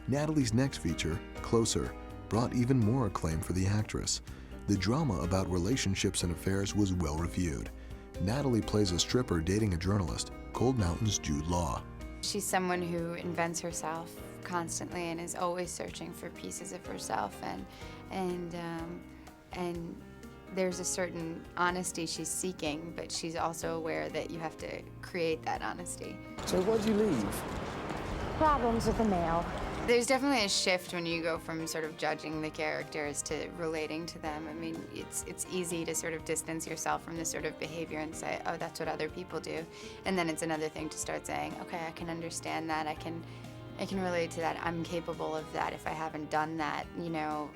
Natalie's next feature, Closer, brought even more acclaim for the actress. The drama about relationships and affairs was well reviewed. Natalie plays a stripper dating a journalist, Cold Mountain's Jude Law. She's someone who invents herself constantly and is always searching for pieces of herself, and there's a certain honesty she's seeking, but she's also aware that you have to create that honesty. So why'd you leave? Problems with the mail. There's definitely a shift when you go from sort of judging the characters to relating to them. I mean, it's easy to sort of distance yourself from this sort of behavior and say, oh, that's what other people do. And then it's another thing to start saying, okay, I can understand that, I can relate to that, I'm capable of that if I haven't done that, you know.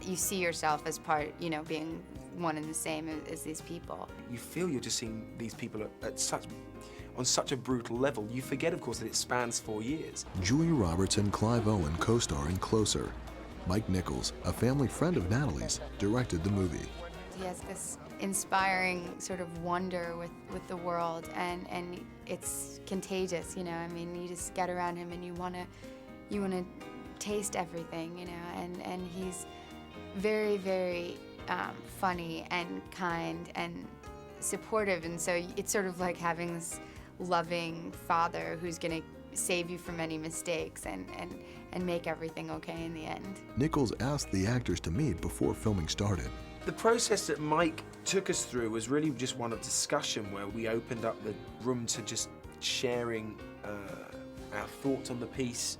You see yourself as part, you know, being one and the same as these people. You feel you're just seeing these people on such a brutal level. You forget, of course, that it spans 4 years. Julia Roberts and Clive Owen co-star in Closer. Mike Nichols, a family friend of Natalie's, directed the movie. He has this inspiring sort of wonder with the world, and it's contagious, you know. I mean, you just get around him and you wanna taste everything, you know, and he's very, very funny and kind and supportive, and so it's sort of like having this loving father who's gonna save you from any mistakes and make everything okay in the end. Nichols asked the actors to meet before filming started. The process that Mike took us through was really just one of discussion, where we opened up the room to just sharing our thoughts on the piece.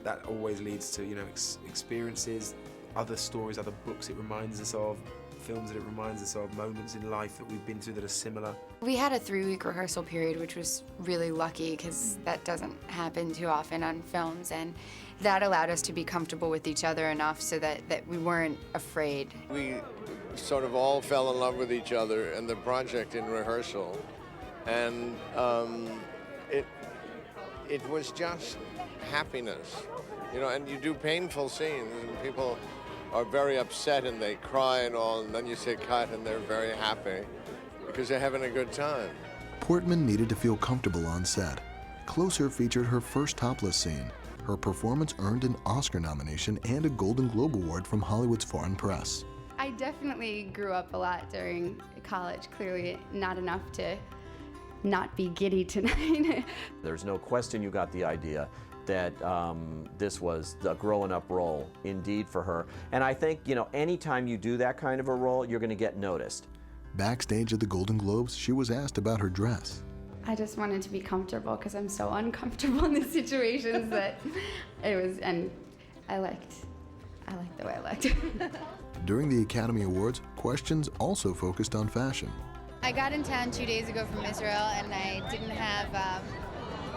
That always leads to, you know, experiences, other stories, other books it reminds us of, films that it reminds us of, moments in life that we've been through that are similar. We had a 3-week rehearsal period, which was really lucky because that doesn't happen too often on films, and that allowed us to be comfortable with each other enough so that we weren't afraid. We sort of all fell in love with each other in the project in rehearsal, and it was just happiness, you know. And you do painful scenes, and people are very upset and they cry and all, and then you say cut and they're very happy because they're having a good time. Portman needed to feel comfortable on set. Closer featured her first topless scene. Her performance earned an Oscar nomination and a Golden Globe Award from Hollywood's Foreign Press. I definitely grew up a lot during college, clearly not enough to not be giddy tonight. There's no question you got the idea that this was the growing-up role indeed for her. And I think, you know, anytime you do that kind of a role, you're going to get noticed. Backstage at the Golden Globes, she was asked about her dress. I just wanted to be comfortable because I'm so uncomfortable in these situations that it was, and I liked the way I looked. During the Academy Awards, questions also focused on fashion. I got in town 2 days ago from Israel, and I didn't have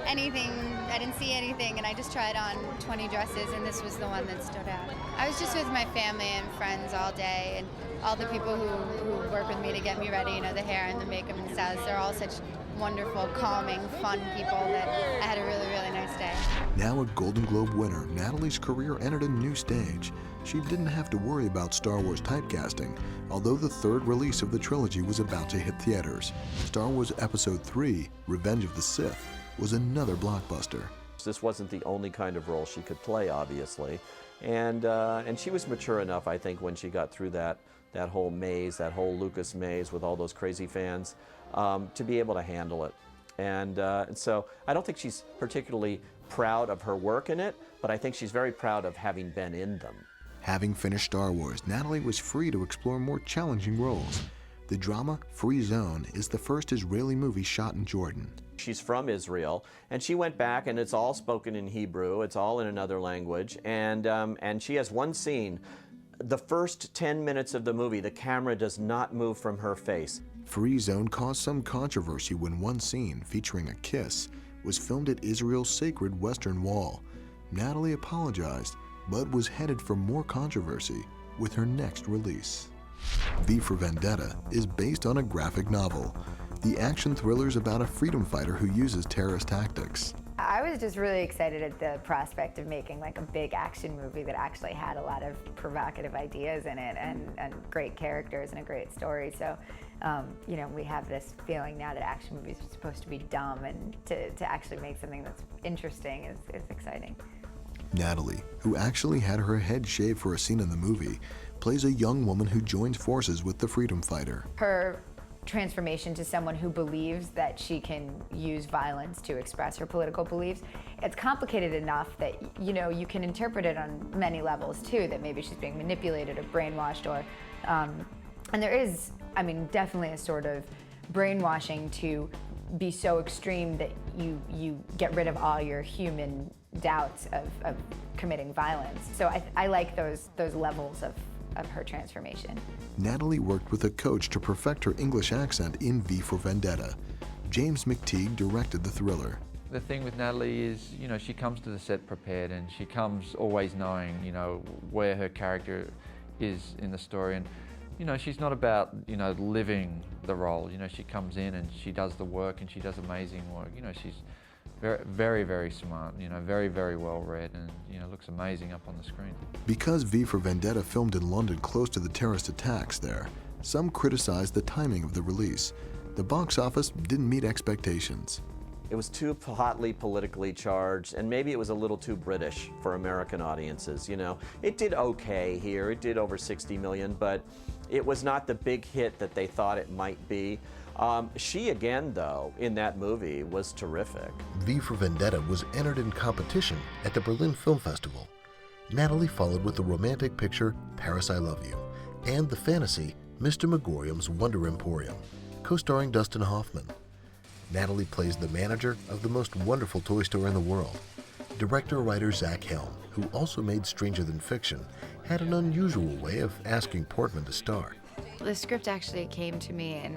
anything, I didn't see anything, and I just tried on 20 dresses, and this was the one that stood out. I was just with my family and friends all day, and all the people who work with me to get me ready, you know, the hair and the makeup and stylists, they're all such wonderful, calming, fun people that I had a really, really nice day. Now a Golden Globe winner, Natalie's career entered a new stage. She didn't have to worry about Star Wars typecasting, although the third release of the trilogy was about to hit theaters. Star Wars Episode III, Revenge of the Sith, was another blockbuster. This wasn't the only kind of role she could play, obviously, and she was mature enough, I think, when she got through that whole maze, that whole Lucas maze with all those crazy fans, to be able to handle it. And so I don't think she's particularly proud of her work in it, but I think she's very proud of having been in them. Having finished Star Wars, Natalie was free to explore more challenging roles. The drama Free Zone is the first Israeli movie shot in Jordan. She's from Israel, and she went back, and it's all spoken in Hebrew. It's all in another language, and she has one scene. The first 10 minutes of the movie, the camera does not move from her face. Free Zone caused some controversy when one scene, featuring a kiss, was filmed at Israel's sacred Western Wall. Natalie apologized, but was headed for more controversy with her next release. V for Vendetta is based on a graphic novel. The action thriller is about a freedom fighter who uses terrorist tactics. I was just really excited at the prospect of making like a big action movie that actually had a lot of provocative ideas in it and great characters and a great story. So, you know, we have this feeling now that action movies are supposed to be dumb, and to actually make something that's interesting is exciting. Natalie, who actually had her head shaved for a scene in the movie, plays a young woman who joins forces with the freedom fighter. Her transformation to someone who believes that she can use violence to express her political beliefs, it's complicated enough that, you know, you can interpret it on many levels too, that maybe she's being manipulated or brainwashed, or and there is, I mean, definitely a sort of brainwashing to be so extreme that you get rid of all your human doubts of committing violence. So I like those levels of her transformation. Natalie worked with a coach to perfect her English accent in V for Vendetta. James McTeague directed the thriller. The thing with Natalie is, you know, she comes to the set prepared, and she comes always knowing, you know, where her character is in the story. And, you know, she's not about, you know, living the role. You know, she comes in and she does the work, and she does amazing work. You know, she's very, very, very smart, you know, very, very well read, and, you know, looks amazing up on the screen. Because V for Vendetta filmed in London close to the terrorist attacks there, some criticized the timing of the release. The box office didn't meet expectations. It was too hotly politically charged, and maybe it was a little too British for American audiences, you know. It did okay here, it did over 60 million, but it was not the big hit that they thought it might be. She again, though, in that movie was terrific. V for Vendetta was entered in competition at the Berlin Film Festival. Natalie followed with the romantic picture Paris, I Love You, and the fantasy Mr. Megorium's Wonder Emporium, co-starring Dustin Hoffman. Natalie plays the manager of the most wonderful toy store in the world. Director-writer Zach Helm, who also made Stranger Than Fiction, had an unusual way of asking Portman to star. The script actually came to me in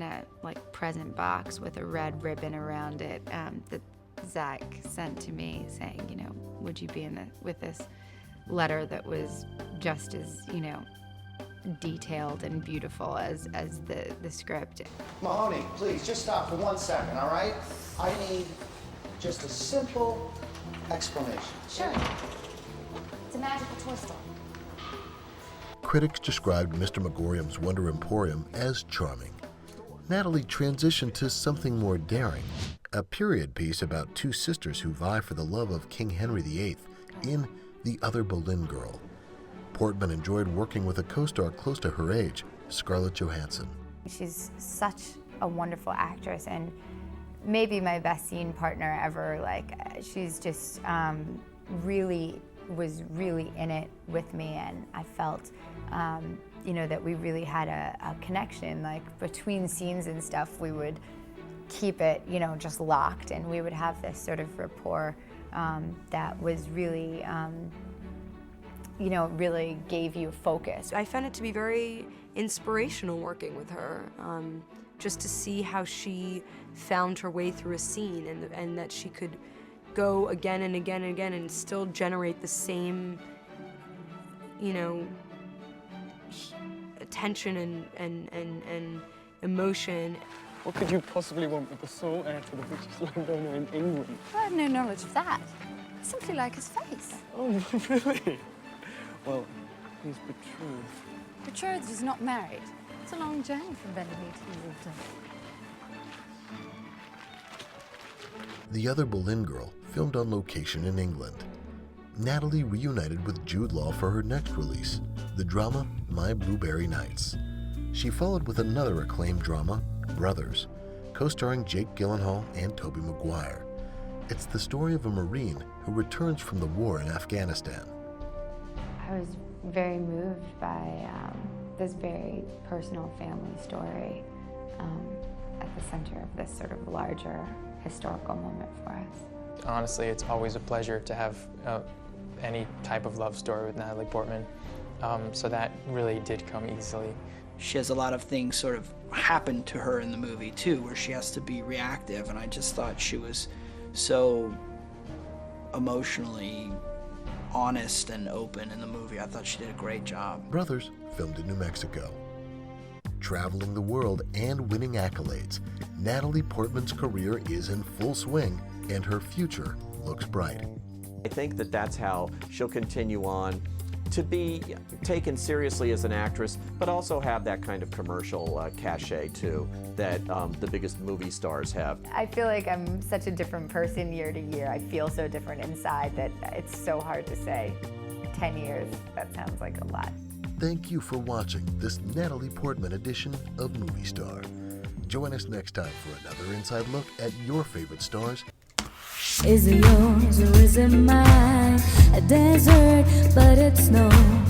a like present box with a red ribbon around it that Zach sent to me, saying, you know, would you be with this letter that was just as, you know, detailed and beautiful as the script. Mahoney, please just stop for 1 second, all right? I need just a simple explanation. Sure. It's a magical toy store. Critics described Mr. Megorium's Wonder Emporium as charming. Natalie transitioned to something more daring, a period piece about two sisters who vie for the love of King Henry VIII in The Other Boleyn Girl. Portman enjoyed working with a co-star close to her age, Scarlett Johansson. She's such a wonderful actress, and maybe my best scene partner ever. Like, she's just was really in it with me, and I felt, you know, that we really had a connection. Like, between scenes and stuff, we would keep it, you know, just locked, and we would have this sort of rapport that was really, you know, really gave you focus. I found it to be very inspirational working with her, just to see how she found her way through a scene, and that she could go again and again and again and still generate the same, you know, attention and emotion. What could you possibly want with the sole heir to the richest landowner in England? I have no knowledge of that. I simply like his face. Oh, really? Well, he's betrothed. Betrothed is not married. It's a long journey from Bentley to Wolverton. The Other Boleyn Girl filmed on location in England. Natalie reunited with Jude Law for her next release, the drama My Blueberry Nights. She followed with another acclaimed drama, Brothers, co-starring Jake Gyllenhaal and Tobey Maguire. It's the story of a Marine who returns from the war in Afghanistan. I was very moved by this very personal family story at the center of this sort of larger historical moment for us. Honestly, it's always a pleasure to have any type of love story with Natalie Portman, so that really did come easily. She has a lot of things sort of happen to her in the movie too, where she has to be reactive, and I just thought she was so emotionally honest and open in the movie. I thought she did a great job. Brothers filmed in New Mexico. Traveling the world and winning accolades, Natalie Portman's career is in full swing, and her future looks bright. I think that that's how she'll continue on to be taken seriously as an actress, but also have that kind of commercial cachet too that the biggest movie stars have. I feel like I'm such a different person year to year. I feel so different inside that it's so hard to say. 10 years, that sounds like a lot. Thank you for watching this Natalie Portman edition of Movie Star. Join us next time for another inside look at your favorite stars. Is it yours or is it mine? A desert, but it's snow.